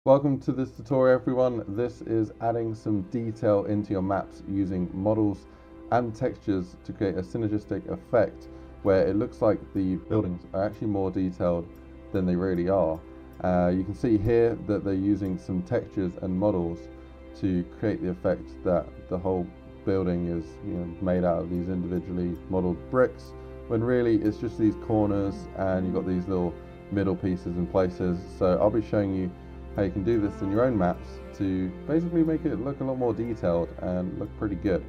Welcome to this tutorial, everyone. This is adding some detail into your maps using models and textures to create a synergistic effect where it looks like the buildings are actually more detailed than they really are. You can see here that they're using some textures and models to create the effect that the whole building is made out of these individually modeled bricks, when really it's just these corners and you've got these little middle pieces in places. So I'll be showing you how you can do this in your own maps to basically make it look a lot more detailed and look pretty good.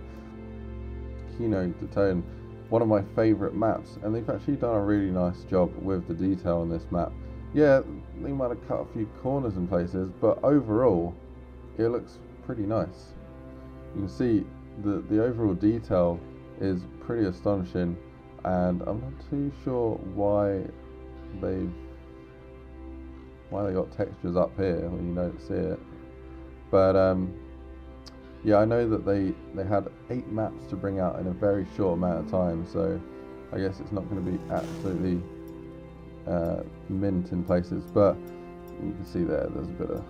Keynote to Tone, one of my favorite maps, and they've actually done a really nice job with the detail on this map. Yeah, they might have cut a few corners in places, but overall it looks pretty nice. You can see the overall detail is pretty astonishing, and I'm not too sure why they got textures up here when you don't see it, but yeah, I know that they had 8 maps to bring out in a very short amount of time, so I guess it's not going to be absolutely mint in places, but you can see there's a bit of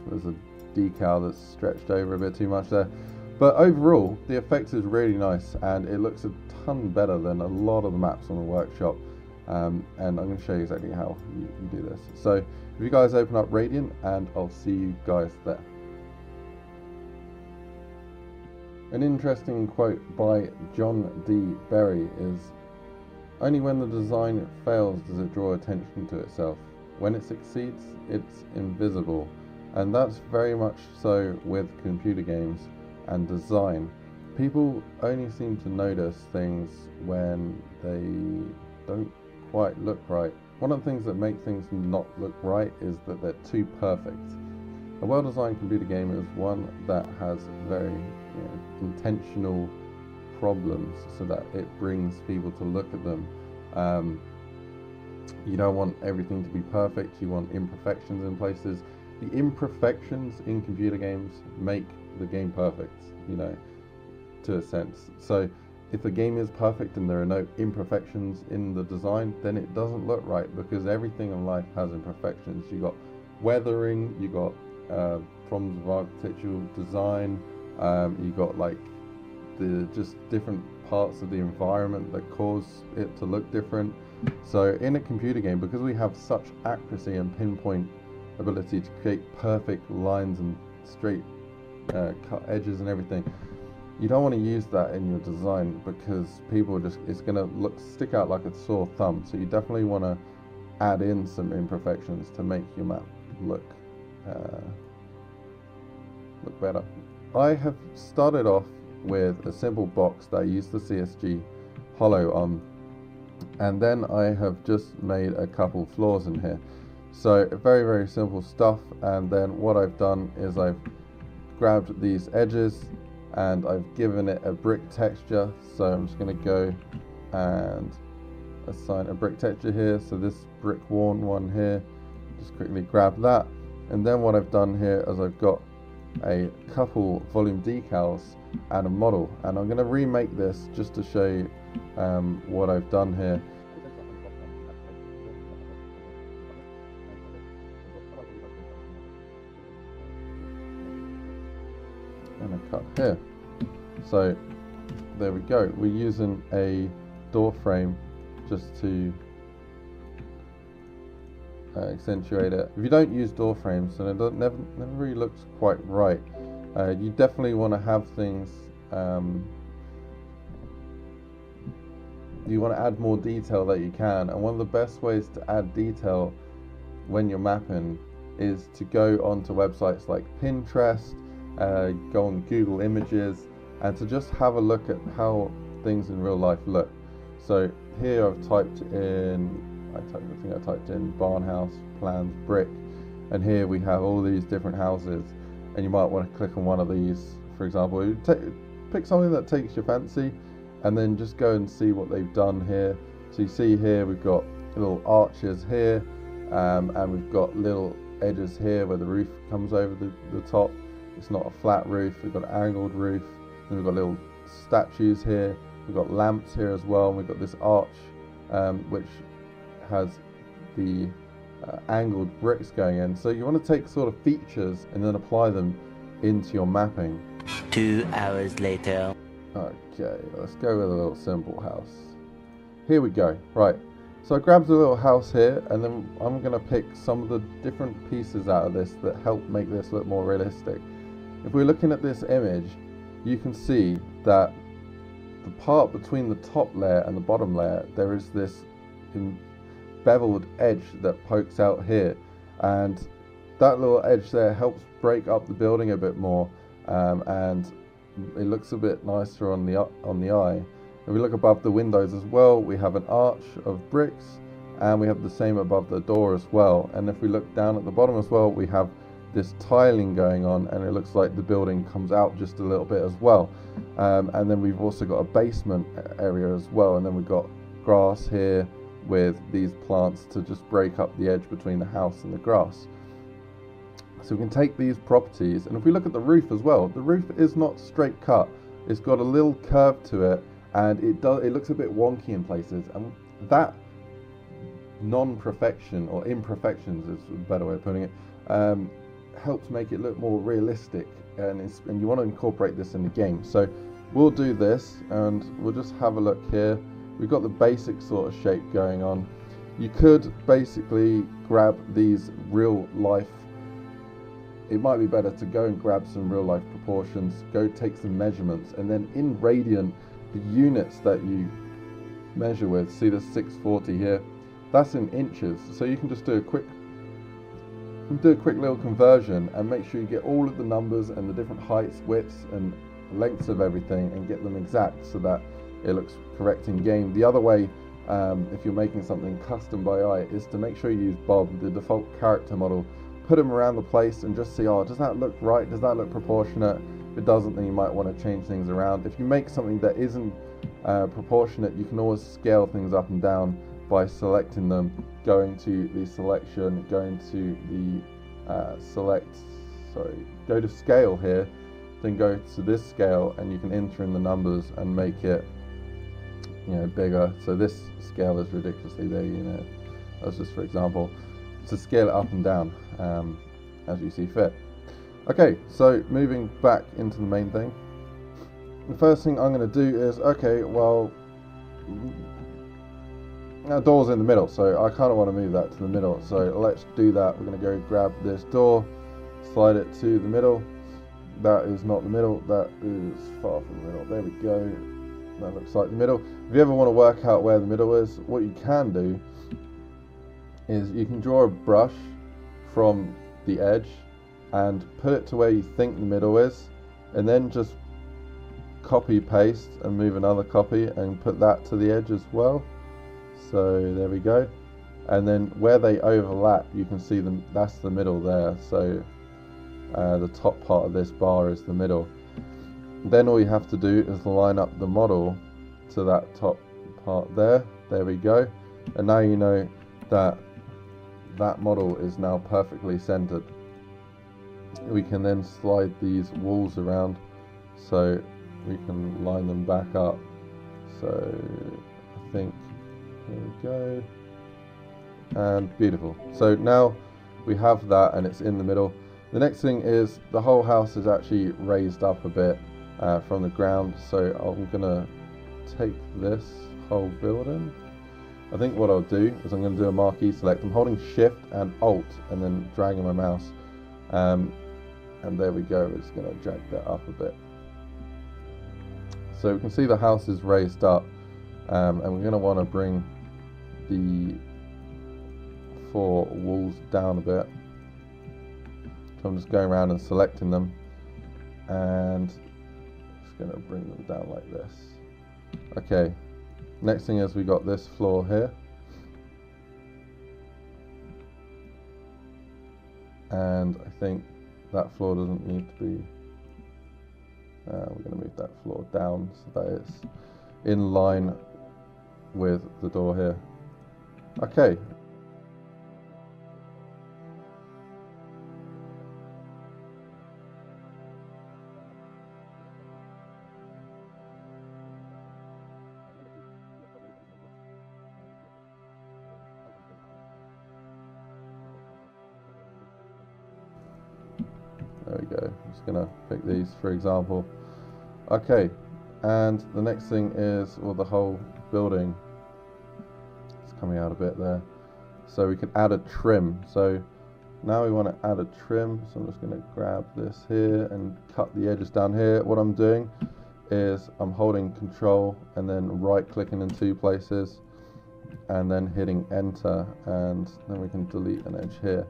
there's a decal that's stretched over a bit too much there, but overall the effect is really nice and it looks a ton better than a lot of the maps on the workshop. And I'm going to show you exactly how you do this. So if you guys open up Radiant, and I'll see you guys there. An interesting quote by John D. Berry is, "Only when the design fails does it draw attention to itself. When it succeeds, it's invisible." And that's very much so with computer games and design. People only seem to notice things when they don't quite look right. One of the things that make things not look right is that they're too perfect. A well-designed computer game is one that has very intentional problems so that it brings people to look at them. You don't want everything to be perfect, you want imperfections in places. The imperfections in computer games make the game perfect, to a sense. So if the game is perfect and there are no imperfections in the design, then it doesn't look right, because everything in life has imperfections. You got weathering, you got problems of architectural design, you got like the just different parts of the environment that cause it to look different. So in a computer game, because we have such accuracy and pinpoint ability to create perfect lines and straight cut edges and everything, you don't want to use that in your design, because people it's going to stick out like a sore thumb. So you definitely want to add in some imperfections to make your map look better. I have started off with a simple box that I used the CSG hollow on, and then I have just made a couple floors in here. So very, very simple stuff. And then what I've done is I've grabbed these edges and I've given it a brick texture. So I'm just going to go and assign a brick texture here. So this brick worn one here, just quickly grab that. And then what I've done here is I've got a couple volume decals and a model, and I'm going to remake this just to show you what I've done here. And a cut here. So there we go. We're using a door frame just to accentuate it. If you don't use door frames, then it never really looks quite right. You definitely want to have things. You want to add more detail that you can, and one of the best ways to add detail when you're mapping is to go onto websites like Pinterest. Go on Google Images, and to just have a look at how things in real life look. So here I've typed in, I think I typed in barn house plans brick, and here we have all these different houses, and you might want to click on one of these, for example. Pick something that takes your fancy, and then just go and see what they've done here. So you see here we've got little arches here, and we've got little edges here where the roof comes over the top. It's not a flat roof, we've got an angled roof, and we've got little statues here, we've got lamps here as well, and we've got this arch which has the angled bricks going in. So you want to take sort of features and then apply them into your mapping. 2 hours later. Okay, let's go with a little simple house. Here we go. Right, so I grabbed a little house here, and then I'm going to pick some of the different pieces out of this that help make this look more realistic. If we're looking at this image, you can see that the part between the top layer and the bottom layer, there is this beveled edge that pokes out here, and that little edge there helps break up the building a bit more, and it looks a bit nicer on the eye. If we look above the windows as well, we have an arch of bricks, and we have the same above the door as well. And if we look down at the bottom as well, we have this tiling going on, and it looks like the building comes out just a little bit as well. And then we've also got a basement area as well, and then we've got grass here with these plants to just break up the edge between the house and the grass. So we can take these properties, and if we look at the roof as well, the roof is not straight cut. It's got a little curve to it, and it looks a bit wonky in places, and that non-perfection, or imperfections is a better way of putting it, helps make it look more realistic, and you want to incorporate this in the game. So we'll do this, and we'll just have a look here. We've got the basic sort of shape going on. You could basically grab these real life, it might be better to go and grab some real life proportions, go take some measurements, and then in radian, the units that you measure with, see the 640 here, that's in inches. So you can just do a quick little conversion and make sure you get all of the numbers and the different heights, widths and lengths of everything, and get them exact so that it looks correct in game. The other way, if you're making something custom by eye, is to make sure you use Bob, the default character model, put them around the place and just see, oh, does that look right? Does that look proportionate? If it doesn't, then you might want to change things around. If you make something that isn't proportionate, you can always scale things up and down by selecting them, going to the selection, going to the go to scale here, then go to this scale, and you can enter in the numbers and make it, bigger. So this scale is ridiculously big, that's just for example, to scale it up and down as you see fit. Okay, so moving back into the main thing, the first thing I'm going to do is, okay, well, that door's in the middle, so I kind of want to move that to the middle, so let's do that. We're going to go grab this door, slide it to the middle. That is not the middle, that is far from the middle. There we go, that looks like the middle. If you ever want to work out where the middle is, what you can do is you can draw a brush from the edge and put it to where you think the middle is, and then just copy paste and move another copy and put that to the edge as well. So there we go, and then where they overlap, you can see them, that's the middle there. So the top part of this bar is the middle. Then all you have to do is line up the model to that top part there. There we go, and now you know that that model is now perfectly centered. We can then slide these walls around so we can line them back up. So I think, here we go, and beautiful. So now we have that, and it's in the middle. The next thing is the whole house is actually raised up a bit from the ground, so I'm gonna take this whole building. I think what I'll do is I'm going to do a Marquee Select. I'm holding Shift and Alt and then dragging my mouse, and there we go. We're just going to drag that up a bit. So we can see the house is raised up, and we're going to want to bring the 4 walls down a bit. So I'm just going around and selecting them, and just going to bring them down like this. Okay. Next thing is we got this floor here, and I think that floor doesn't need to be, we're going to move that floor down so that it's in line with the door here. Okay. go. I'm just gonna pick these for example. Okay, and the next thing is, well, the whole building is coming out a bit there, so we can add a trim. So now we want to add a trim, so I'm just going to grab this here and cut the edges down here. What I'm doing is I'm holding Control and then right clicking in 2 places and then hitting enter, and then we can delete an edge here.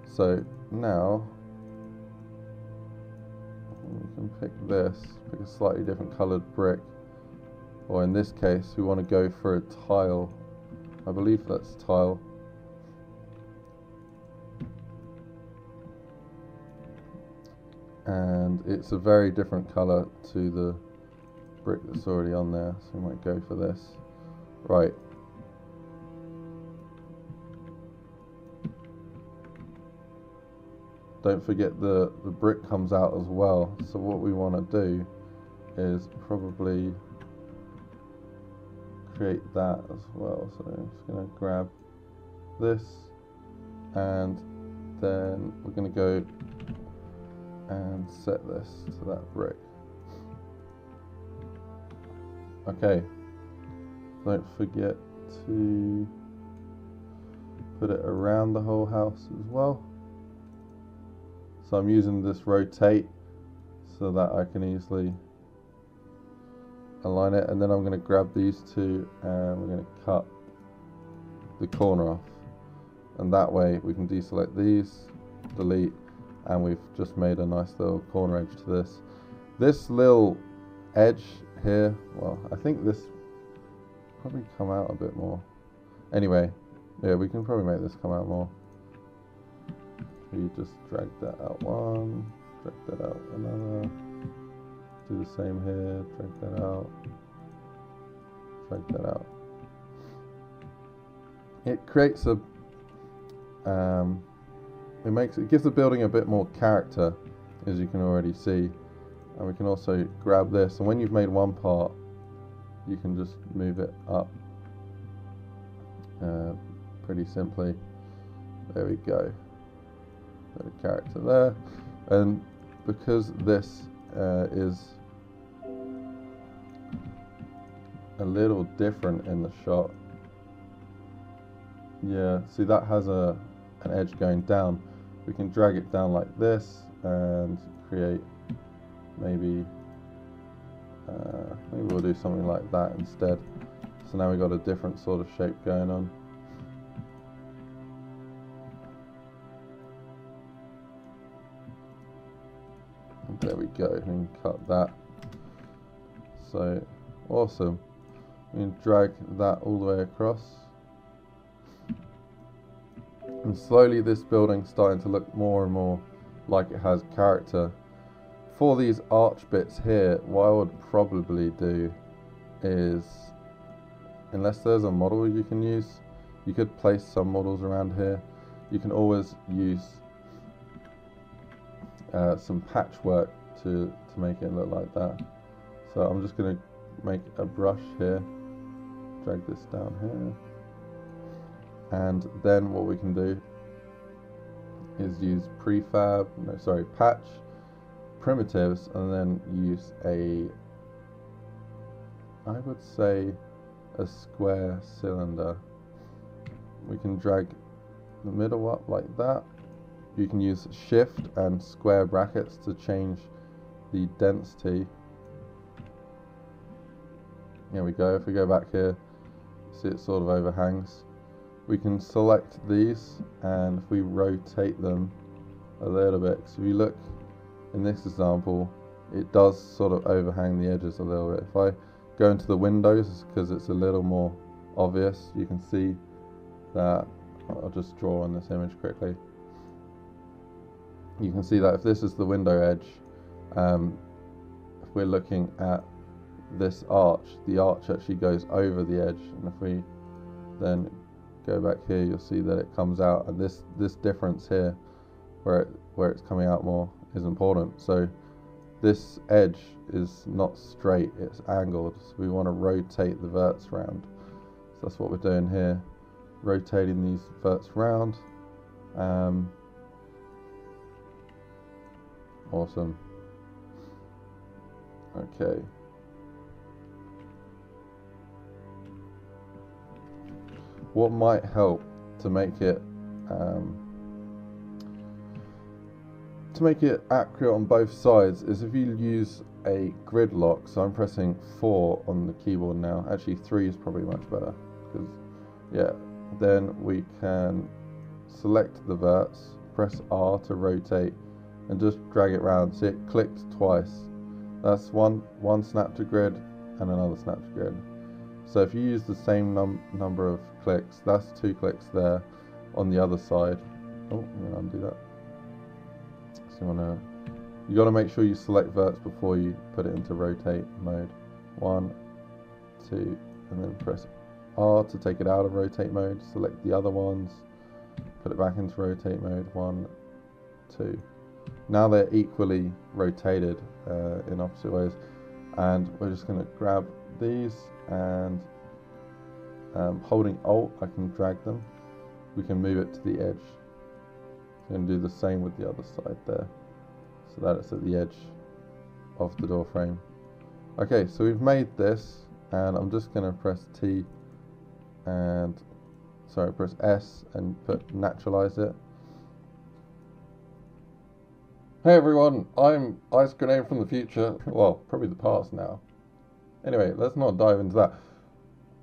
So now we can pick this, pick a slightly different colored brick, or in this case we want to go for a tile. I believe that's tile. And it's a very different color to the brick that's already on there, so we might go for this. Right. Don't forget the brick comes out as well, so what we want to do is probably create that as well. So I'm just going to grab this, and then we're going to go and set this to that brick. Okay, don't forget to put it around the whole house as well. So I'm using this rotate so that I can easily align it, and then I'm going to grab these 2 and we're going to cut the corner off, and that way we can deselect these, delete, and we've just made a nice little corner edge to this. This little edge here, well, I think this probably come out a bit more. Anyway, yeah, we can probably make this come out more. You just drag that out one, drag that out another, do the same here, drag that out, drag that out. It creates a it gives the building a bit more character, as you can already see. And we can also grab this, and when you've made one part you can just move it up pretty simply. There we go, bit of character there. And because this is a little different in the shot, yeah, see that has an edge going down. We can drag it down like this and create maybe we'll do something like that instead. So now we've got a different sort of shape going on. And there we go, we can cut that. So awesome. We can drag that all the way across. And slowly this building's starting to look more and more like it has character. For these arch bits here, what I would probably do is, unless there's a model you can use, you could place some models around here. You can always use some patchwork to make it look like that. So I'm just going to make a brush here, drag this down here, and then what we can do is use patch primitives, and then use I would say a square cylinder. We can drag the middle up like that. You can use shift and square brackets to change the density. Here we go. If we go back here, see it sort of overhangs. We can select these, and if we rotate them a little bit, so if you look in this example, it does sort of overhang the edges a little bit. If I go into the windows, because it's a little more obvious, you can see that. I'll just draw on this image quickly. You can see that if this is the window edge, if we're looking at this arch, the arch actually goes over the edge, and if we then go back here, you'll see that it comes out, and this difference here, where it's coming out more, is important. So this edge is not straight, it's angled, so we want to rotate the verts round. So that's what we're doing here, rotating these verts round. Awesome. Okay. What might help to make it accurate on both sides is if you use a grid lock. So I'm pressing 4 on the keyboard now. Actually 3 is probably much better, because yeah, then we can select the verts, press R to rotate, and just drag it around. See, it clicked twice. That's one snap to grid and another snap to grid. So if you use the same number of clicks, that's 2 clicks there on the other side. Oh, I'm gonna undo that. So you got to make sure you select verts before you put it into rotate mode. 1, 2, and then press R to take it out of rotate mode. Select the other ones, put it back into rotate mode. 1, 2. Now they're equally rotated in opposite ways, and we're just going to grab these and holding Alt, I can drag them. We can move it to the edge. So I'm going to do the same with the other side there, so that it's at the edge of the door frame. Okay, so we've made this, and I'm just going to press T and press S and naturalize it. Hey everyone, I'm IceGrenade from the future. Well, probably the past now. Anyway, let's not dive into that.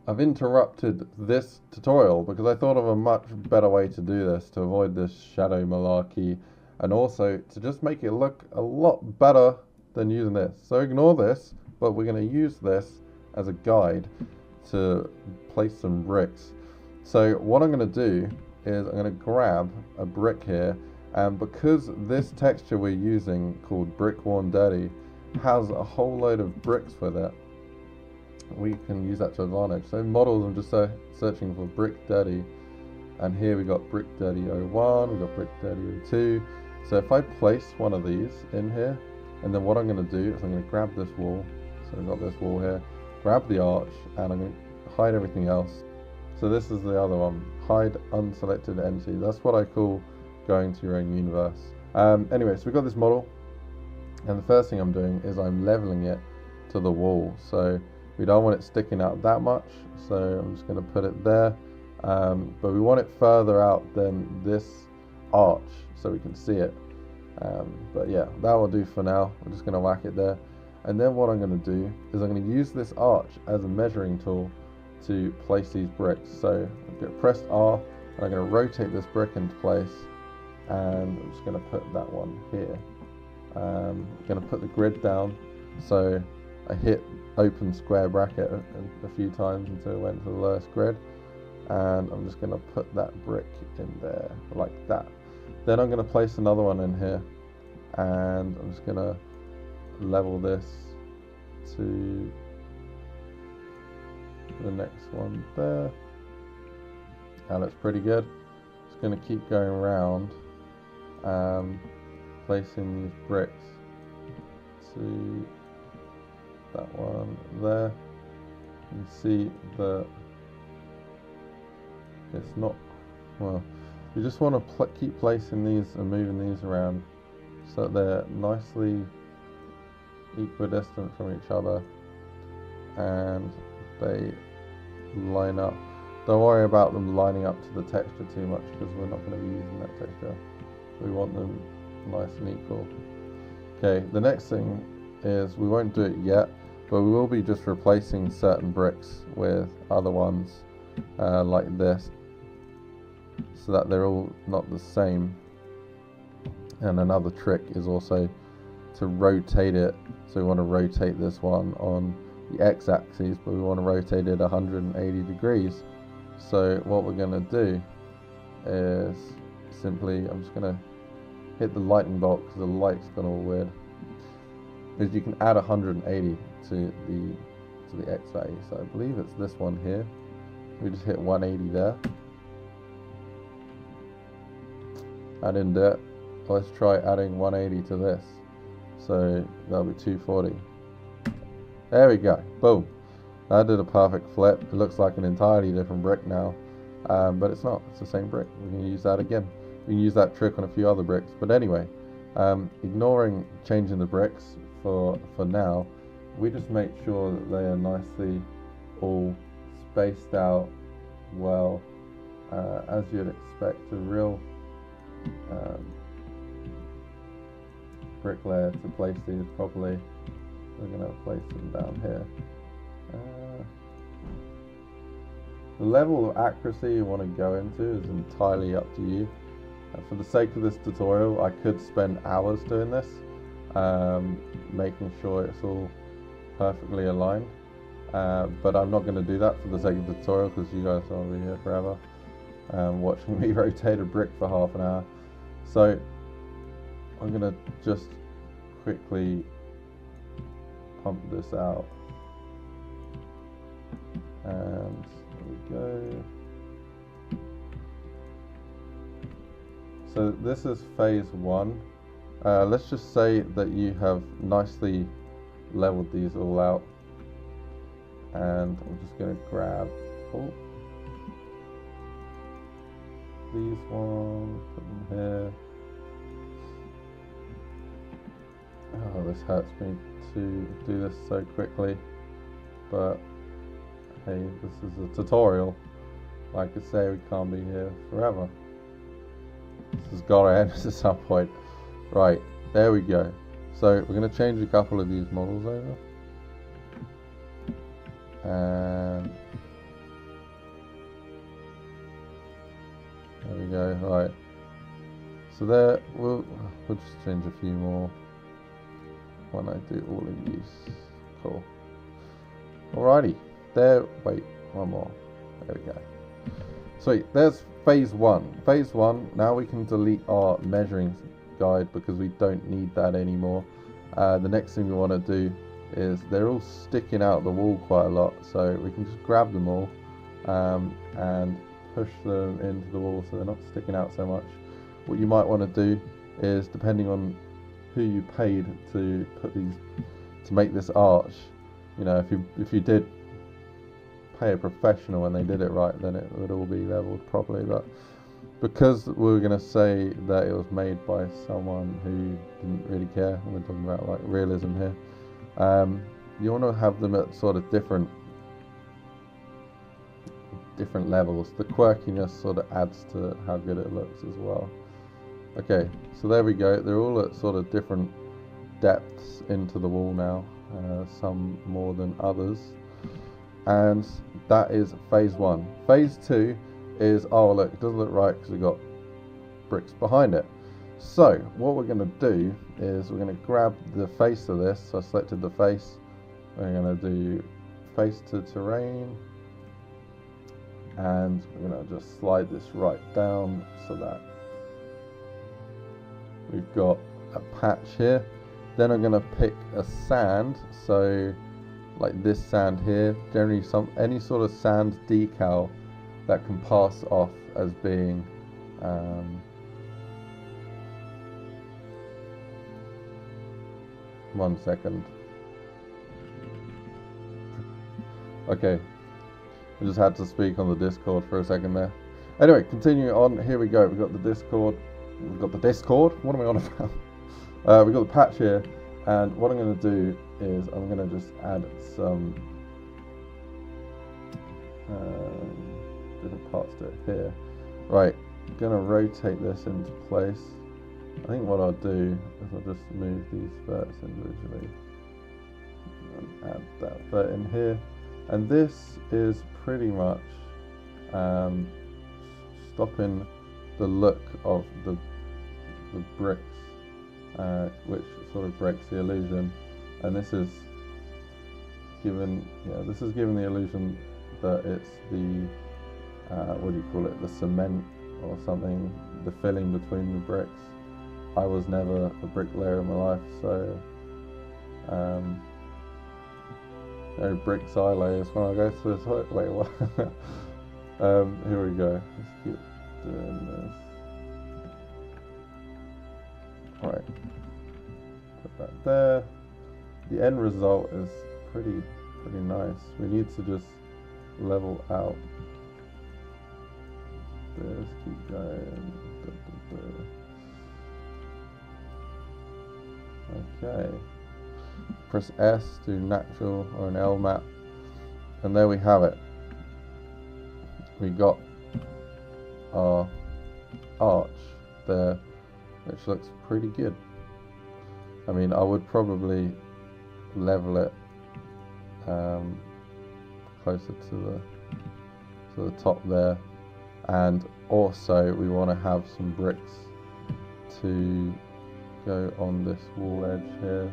I've interrupted this tutorial because I thought of a much better way to do this, to avoid this shadow malarkey, and also to just make it look a lot better than using this. So ignore this, but we're going to use this as a guide to place some bricks. So what I'm going to do is I'm going to grab a brick here, and because this texture we're using, called Brick Worn Dirty, has a whole load of bricks with it, we can use that to advantage. So models, I'm just searching for Brick Dirty, and here we got Brick Dirty 01, we got Brick Dirty 02. So if I place one of these in here, and then what I'm going to do is I'm going to grab this wall, so we've got this wall here, grab the arch, and I'm going to hide everything else. So this is the other one, hide unselected entity. That's what I call going to your own universe. Anyway, so we've got this model, and the first thing I'm doing is I'm leveling it to the wall. So we don't want it sticking out that much, so I'm just going to put it there, but we want it further out than this arch so we can see it. But yeah, that will do for now. I'm just going to whack it there, and then what I'm going to do is I'm going to use this arch as a measuring tool to place these bricks. So I'm going to press R, and I'm going to rotate this brick into place, and I'm just going to put that one here. I'm going to put the grid down, so I hit open square bracket a few times until it went to the lowest grid, and I'm just going to put that brick in there like that. Then I'm going to place another one in here, and I'm just going to level this to the next one there. That looks pretty good. Just going to keep going around, placing these bricks to that one there. You can see that it's not, well, you just want to keep placing these and moving these around so that they're nicely equidistant from each other and they line up. Don't worry about them lining up to the texture too much, because we're not going to be using that texture. We want them nice and equal. Okay, the next thing is, we won't do it yet, but we will be just replacing certain bricks with other ones like this, so that they're all not the same. And another trick is also to rotate it. So we want to rotate this one on the x-axis, but we want to rotate it 180 degrees. So what we're going to do is simply, I'm just going to hit the lightning bolt because the light's gone all weird, is you can add 180 to the x value. So I believe it's this one here. We just hit 180 there. I didn't do it. Let's try adding 180 to this. So that'll be 240. There we go. Boom. That did a perfect flip. It looks like an entirely different brick now, but it's not. It's the same brick. We can use that again. We can use that trick on a few other bricks. But anyway, Ignoring changing the bricks for now, we just make sure that they are nicely all spaced out well, as you'd expect a real bricklayer to place these properly. We're going to place them down here. The level of accuracy you want to go into is entirely up to you. For the sake of this tutorial, I could spend hours doing this, making sure it's all perfectly aligned, but I'm not going to do that for the sake of the tutorial, because you guys will be here forever watching me rotate a brick for half an hour. So I'm going to just quickly pump this out, and there we go. So this is phase 1. Let's just say that you have nicely leveled these all out, and I'm just going to grab these ones, put them here. Oh, this hurts me to do this so quickly, but hey, this is a tutorial. Like I say, we can't be here forever. This has got to end at some point. Right, there we go. So we're going to change a couple of these models over. And there we go. Right. So there, we'll just change a few more when I do all of these. Cool. Alrighty. There, wait, one more. There we go. Sweet, there's phase 1. Phase 1, now we can delete our measuring guide because we don't need that anymore. The next thing we want to do is, they're all sticking out the wall quite a lot, so we can just grab them all and push them into the wall so they're not sticking out so much. What you might want to do is, depending on who you paid to put these, to make this arch, you know, if you did pay a professional and they did it right, then it would all be leveled properly. But because we're going to say that it was made by someone who didn't really care, and we're talking about like realism here, you want to have them at sort of different levels. The quirkiness sort of adds to how good it looks as well. Okay, so there we go. They're all at sort of different depths into the wall now, some more than others. And that is phase 1. Phase 2 is, oh look, it doesn't look right because we've got bricks behind it. So what we're going to do is, we're going to grab the face of this. So I selected the face. We're going to do face to terrain, and we're going to just slide this right down so that we've got a patch here. Then I'm going to pick a sand, so like this sand here, generally any sort of sand decal that can pass off as being one second. Okay, I just had to speak on the Discord for a second there. Anyway, continuing on, here we go. We've got the Discord. What am I on about? We've got the patch here, and what I'm going to do is, I'm going to just add some different parts to it here. Right, I'm going to rotate this into place. I think what I'll do is, I'll just move these verts individually and add that vert in here. And this is pretty much stopping the look of the bricks, which sort of breaks the illusion. And this is given, the illusion that it's the what do you call it, the cement or something, the filling between the bricks. I was never a bricklayer in my life, so the only bricks I lay is when I go to the toilet. Wait, what? Here we go. Let's keep doing this. Alright, put that there. The end result is pretty nice. We need to just level out this, keep going. Okay. Press S to natural or an L map, and there we have it. We got our arch there, which looks pretty good. I mean, I would probably level it closer to the top there, and also we want to have some bricks to go on this wall edge here.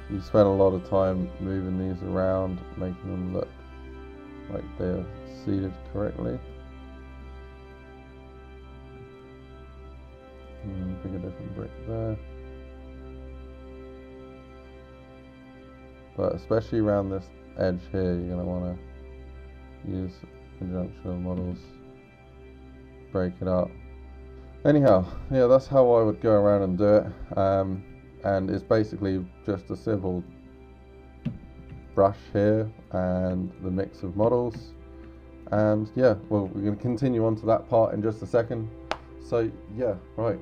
You spend a lot of time moving these around, making them look like they're seated correctly. Pick a different brick there. But especially around this edge here, you're going to want to use conjunction of models, break it up. Anyhow, yeah, that's how I would go around and do it. And it's basically just a simple brush here and the mix of models. And yeah, well, we're going to continue on to that part in just a second. So yeah, right,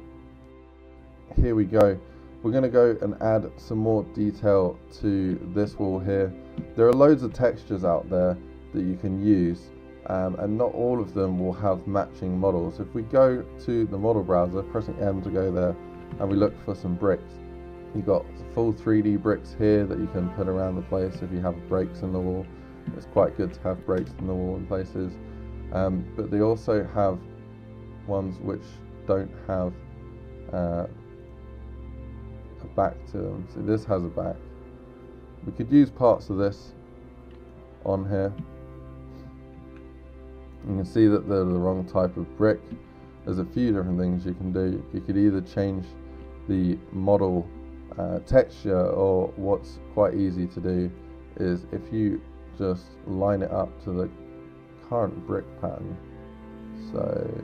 here we go. We're going to go and add some more detail to this wall here. There are loads of textures out there that you can use, and not all of them will have matching models. If we go to the model browser, pressing M to go there, and we look for some bricks, you've got full 3D bricks here that you can put around the place if you have breaks in the wall. It's quite good to have breaks in the wall in places, but they also have ones which don't have a back to them. So this has a back. We could use parts of this on here. You can see that they're the wrong type of brick. There's a few different things you can do. You could either change the model texture, or what's quite easy to do is if you just line it up to the current brick pattern. So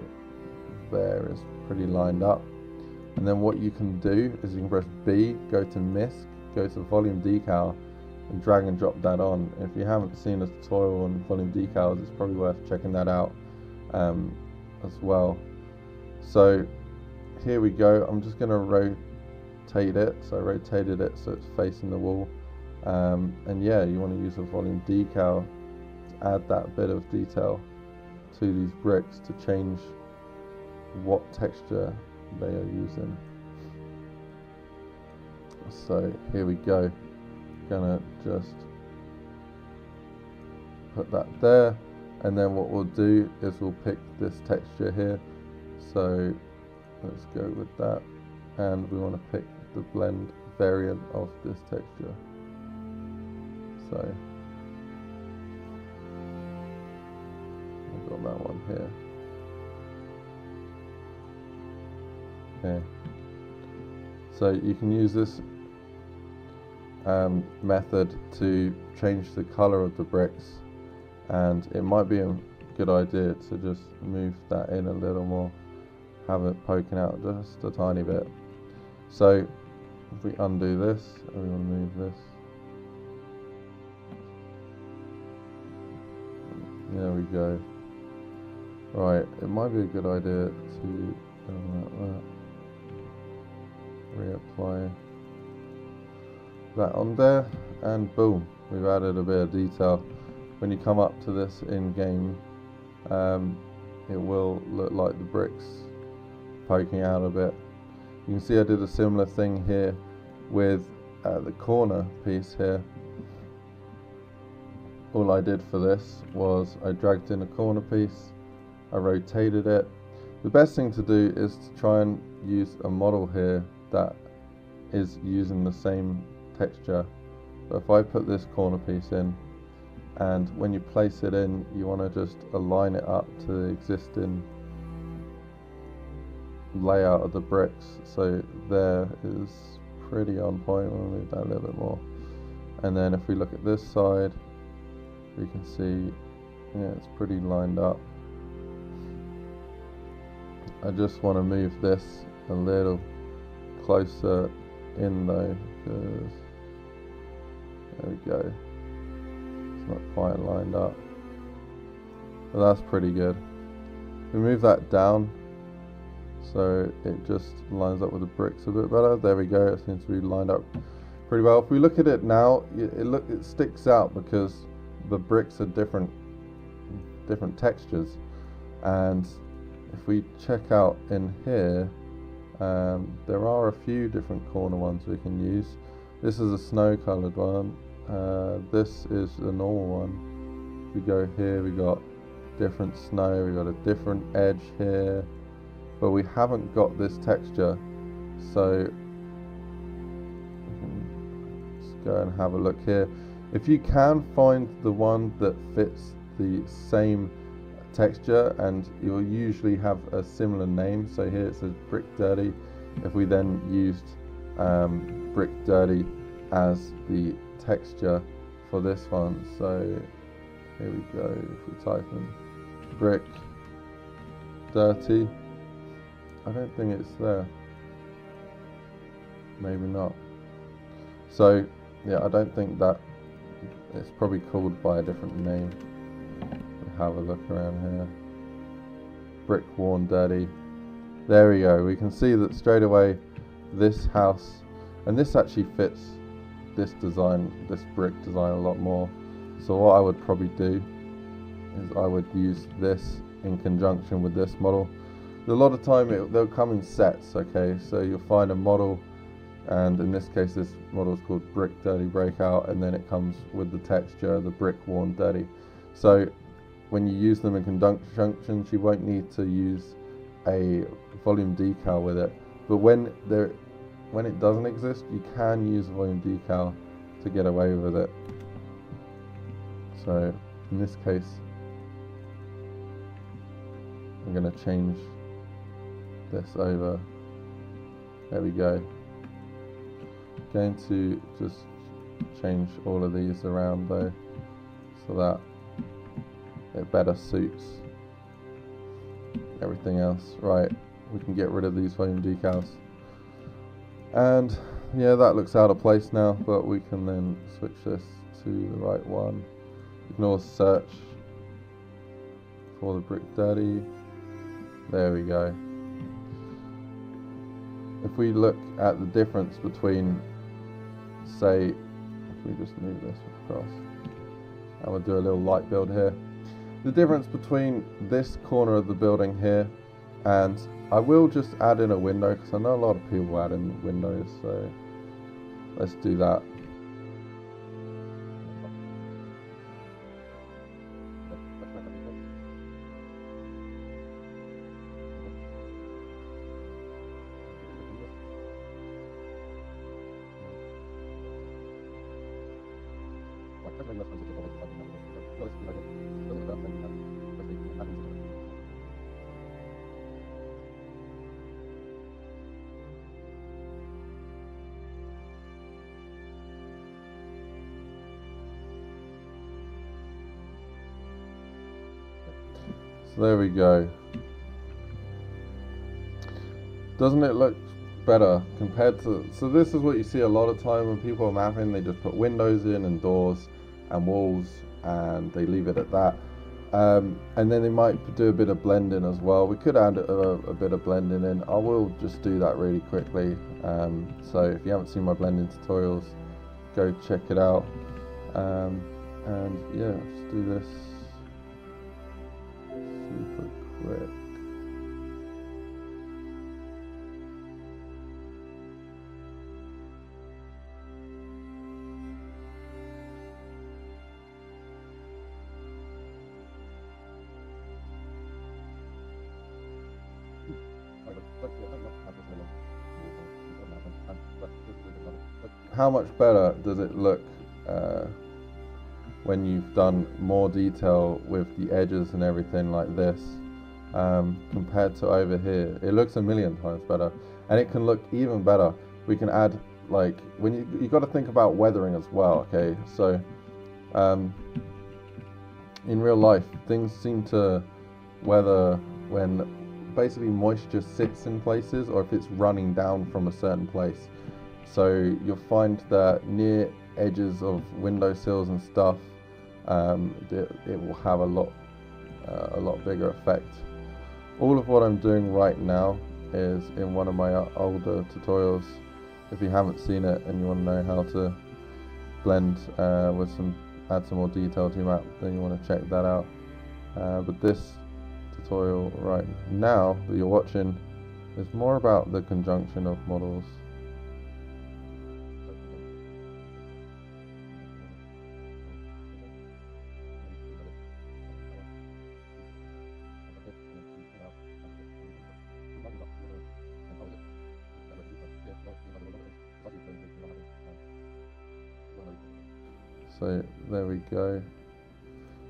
there is pretty lined up. And then what you can do is you can press B, go to MISC, go to volume decal, and drag and drop that on. If you haven't seen a tutorial on volume decals, it's probably worth checking that out as well. So here we go. I'm just going to rotate it. So I rotated it so it's facing the wall. And yeah, you want to use a volume decal to add that bit of detail to these bricks to change what texture they are using. So here we go. Gonna just put that there, and then what we'll do is we'll pick this texture here. So let's go with that, and we want to pick the blend variant of this texture. So I've got that one here. Okay, so you can use this method to change the color of the bricks, and it might be a good idea to just move that in a little more, have it poking out just a tiny bit. So if we undo this and we want to move this, there we go. Right, it might be a good idea to reapply that on there, and boom, we've added a bit of detail. When you come up to this in game, it will look like the bricks poking out a bit. You can see I did a similar thing here with the corner piece here. All I did for this was I dragged in a corner piece, I rotated it. The best thing to do is to try and use a model here that is using the same texture. So if I put this corner piece in, and when you place it in, you want to just align it up to the existing layout of the bricks. So there is pretty on point. We'll move that a little bit more. And then if we look at this side, we can see, yeah, it's pretty lined up. I just want to move this a little closer in though, because there we go. It's not quite lined up, but that's pretty good. We move that down so it just lines up with the bricks a bit better. There we go. It seems to be lined up pretty well. If we look at it now, it sticks out because the bricks are different textures. And if we check out in here, there are a few different corner ones we can use. This is a snow colored one. This is a normal one. If we go here, we got different snow, we got a different edge here, but we haven't got this texture. So let's go and have a look here. If you can find the one that fits the same texture, and you'll usually have a similar name, so here it says Brick Dirty. If we then used Brick Dirty as the texture for this one, so here we go. If we type in Brick Dirty, I don't think it's there, maybe not. So yeah, I don't think that, it's probably called by a different name. Have a look around here. Brick Worn Dirty. There we go. We can see that straight away this house, and this actually fits this design, this brick design a lot more. So what I would probably do is I would use this in conjunction with this model. A lot of time they'll come in sets, okay? So you'll find a model, and in this case this model is called Brick Dirty Breakout, and then it comes with the texture, the Brick Worn Dirty. So when you use them in conjunction, you won't need to use a volume decal with it. But when it doesn't exist, you can use a volume decal to get away with it. So in this case, I'm going to change this over. There we go. Going to just change all of these around though, so that it better suits everything else. Right, we can get rid of these volume decals, and yeah, that looks out of place now, but we can then switch this to the right one. You can always search for the Brick Dirty. There we go. If we look at the difference between, say, if we just move this across, and we'll do a little light build here. The difference between this corner of the building here, and I will just add in a window because I know a lot of people add in windows, so let's do that. So there we go. Doesn't it look better compared to, so this is what you see a lot of time when people are mapping, they just put windows in and doors and walls and they leave it at that. And then they might do a bit of blending as well. We could add a bit of blending in. I will just do that really quickly. So if you haven't seen my blending tutorials, go check it out. And yeah, let's do this super quick. How much better does it look when you've done more detail with the edges and everything like this compared to over here? It looks a million times better, and it can look even better. We can add, like, when you got to think about weathering as well, okay? So in real life things seem to weather when basically moisture sits in places, or if it's running down from a certain place. So you'll find that near edges of windowsills and stuff, it will have a lot bigger effect. All of what I'm doing right now is in one of my older tutorials. If you haven't seen it and you want to know how to blend add some more detail to your map, then you want to check that out. But this tutorial right now that you're watching is more about the conjunction of models. So there we go.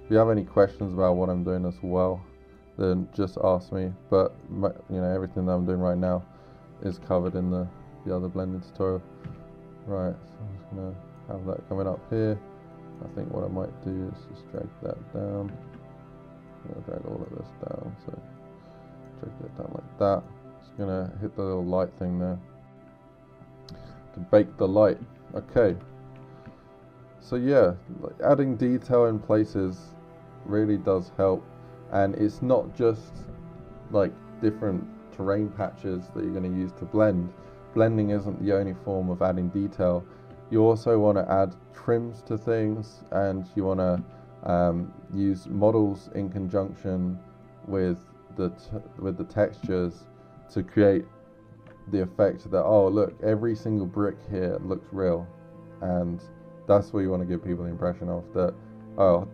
If you have any questions about what I'm doing as well, then just ask me. But everything that I'm doing right now is covered in the other blending tutorial. Right, so I'm just gonna have that coming up here. I think what I might do is just drag that down. I'm gonna drag all of this down. So drag that down like that. Just gonna hit the little light thing there to bake the light. Okay. So yeah, adding detail in places really does help, and it's not just like different terrain patches that you're going to use to blend. Blending isn't the only form of adding detail. You also want to add trims to things, and you want to use models in conjunction with the textures to create the effect that, oh look, every single brick here looks real, and that's what you want to give people the impression of, that, oh,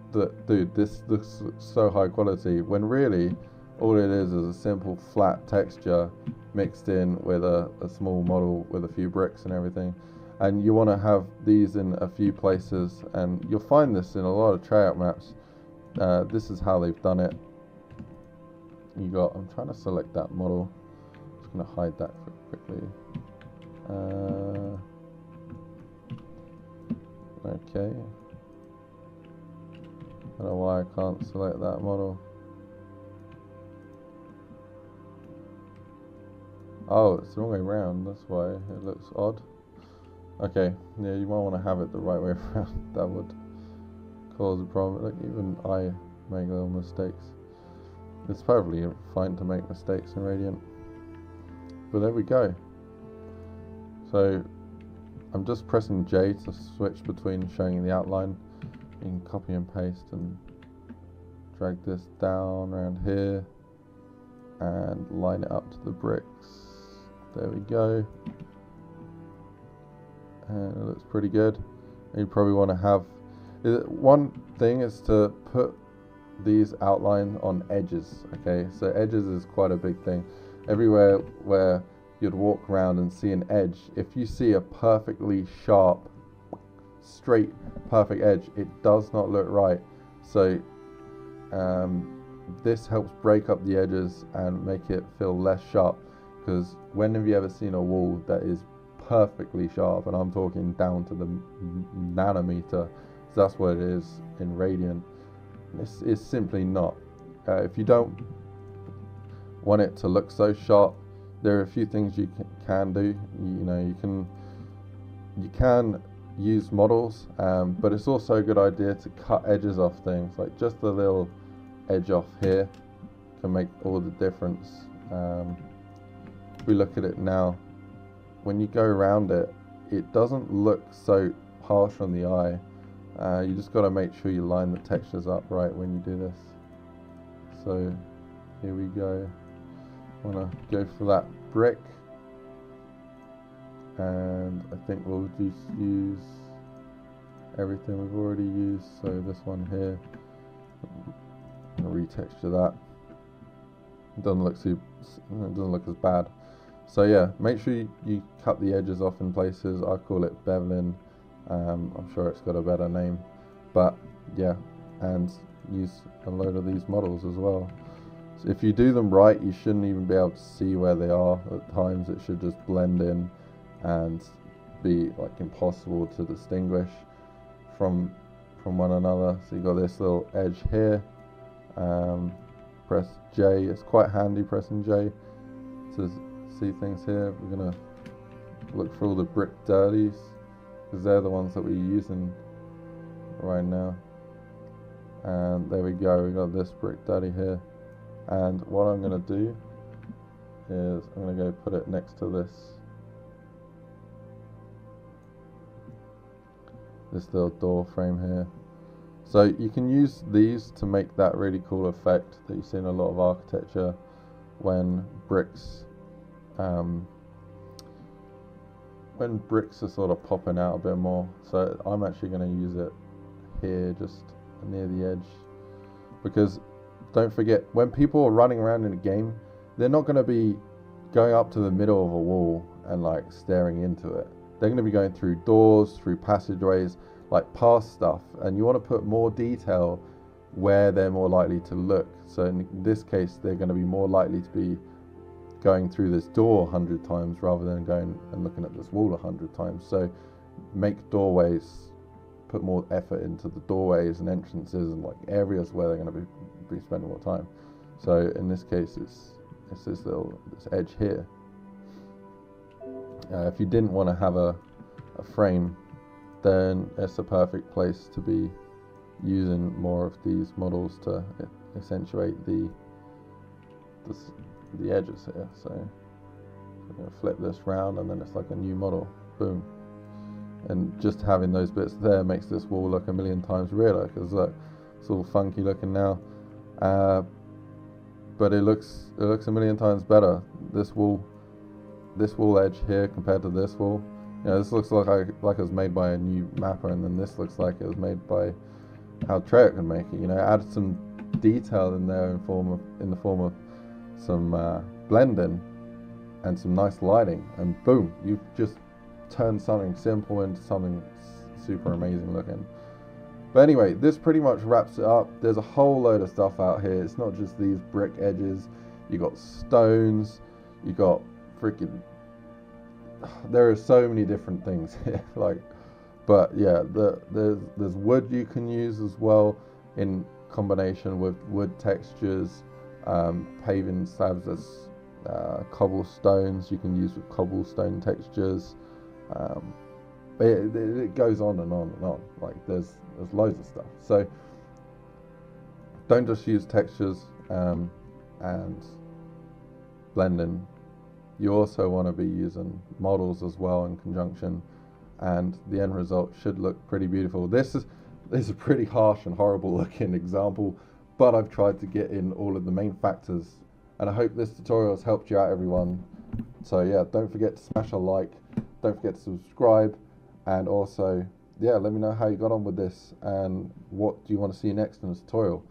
dude, this looks so high quality, when really all it is a simple flat texture mixed in with a small model with a few bricks and everything. And you want to have these in a few places, and you'll find this in a lot of tryout maps. This is how they've done it. I'm trying to select that model. I'm just going to hide that quickly. Okay. I don't know why I can't select that model. Oh, it's the wrong way around, that's why it looks odd. Okay, yeah, you might want to have it the right way around. That would cause a problem. Look, even I make little mistakes. It's perfectly fine to make mistakes in Radiant. But there we go. So I'm just pressing J to switch between showing the outline. You can copy and paste and drag this down around here and line it up to the bricks. There we go. And it looks pretty good. And you probably want to have, one thing is to put these outline on edges. Okay, so edges is quite a big thing. Everywhere where you'd walk around and see an edge, if you see a perfectly sharp, straight, perfect edge, it does not look right. So this helps break up the edges and make it feel less sharp, because when have you ever seen a wall that is perfectly sharp? And I'm talking down to the nanometer. So that's what it is in Radiant. It's simply not. If you don't want it to look so sharp, there are a few things you can do. You can use models, but it's also a good idea to cut edges off things. Like just a little edge off here can make all the difference. If we look at it now, when you go around it, it doesn't look so harsh on the eye. You just got to make sure you line the textures up right when you do this. So here we go. I want to go for that brick, and I think we'll just use everything we've already used. So this one here, I'm going to retexture that. It doesn't look as bad. So yeah, make sure you cut the edges off in places. I call it beveling. I'm sure it's got a better name, but yeah, and use a load of these models as well. So if you do them right, you shouldn't even be able to see where they are. At times it should just blend in and be like impossible to distinguish from one another. So you got this little edge here, press J. It's quite handy pressing J to see things here. We're going to look for all the brick dirties because they're the ones that we're using right now. And there we go, we got this brick dirty here. And what I'm going to do is I'm going to go put it next to this little door frame here. So you can use these to make that really cool effect that you see in a lot of architecture when bricks are sort of popping out a bit more. So I'm actually going to use it here, just near the edge, because don't forget, when people are running around in a game, they're not going to be going up to the middle of a wall and like staring into it. They're going to be going through doors, through passageways, like past stuff, and you want to put more detail where they're more likely to look. So in this case, they're going to be more likely to be going through this door 100 times rather than going and looking at this wall 100 times. So make doorways, put more effort into the doorways and entrances and like areas where they're going to be spending more time. So in this case, it's this edge here. If you didn't want to have a frame, then it's a perfect place to be using more of these models to accentuate the edges here. So I'm going to flip this round and then it's like a new model. Boom. And just having those bits there makes this wall look a million times realer, because it's all funky looking now, but it looks a million times better. This wall edge here compared to this wall, you know, this looks like it was made by a new mapper, and then this looks like it was made by how Treyarch can make it. You know, add some detail in there in the form of some blending and some nice lighting, and boom, you've just turned something simple into something super amazing looking. But anyway, this pretty much wraps it up. There's a whole load of stuff out here. It's not just these brick edges. You got stones. You got freaking. There are so many different things here. Like, but yeah, there's wood you can use as well in combination with wood textures, paving slabs as cobblestones. You can use with cobblestone textures. It goes on and on and on. Like there's loads of stuff. So don't just use textures and blending. You also want to be using models as well in conjunction, and the end result should look pretty beautiful. This is a pretty harsh and horrible looking example, but I've tried to get in all of the main factors, and I hope this tutorial has helped you out, everyone. So yeah, don't forget to smash a like, don't forget to subscribe, and also, yeah, let me know how you got on with this and what do you want to see next in this tutorial.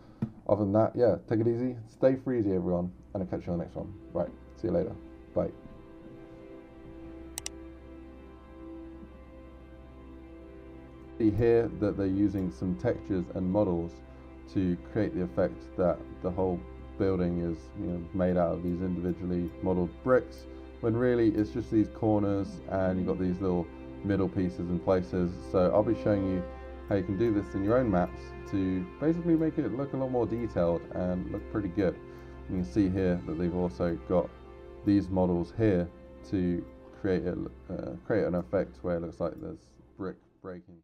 Other than that, yeah, take it easy, stay freezy, everyone, and I'll catch you on the next one. Right, see you later. Bye. See here that they're using some textures and models to create the effect that the whole building is, you know, made out of these individually modeled bricks, when really it's just these corners and you've got these little middle pieces in places. So I'll be showing you how you can do this in your own maps to basically make it look a lot more detailed and look pretty good. You can see here that they've also got these models here to create an effect where it looks like there's brick breaking.